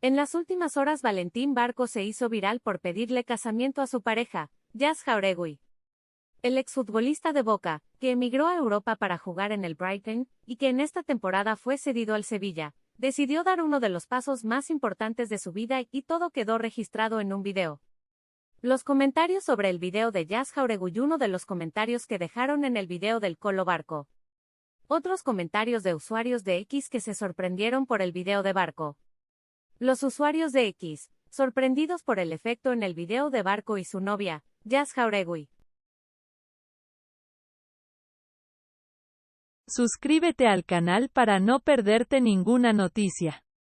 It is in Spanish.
En las últimas horas Valentín Barco se hizo viral por pedirle casamiento a su pareja, Jas Jauregui. El exfutbolista de Boca, que emigró a Europa para jugar en el Brighton, y que en esta temporada fue cedido al Sevilla, decidió dar uno de los pasos más importantes de su vida y todo quedó registrado en un video. Los comentarios sobre el video de Jas Jauregui y uno de los comentarios que dejaron en el video del Colo Barco. Otros comentarios de usuarios de X que se sorprendieron por el video de Barco. Los usuarios de X, sorprendidos por el efecto en el video de Barco y su novia, Jas Jauregui. Suscríbete al canal para no perderte ninguna noticia.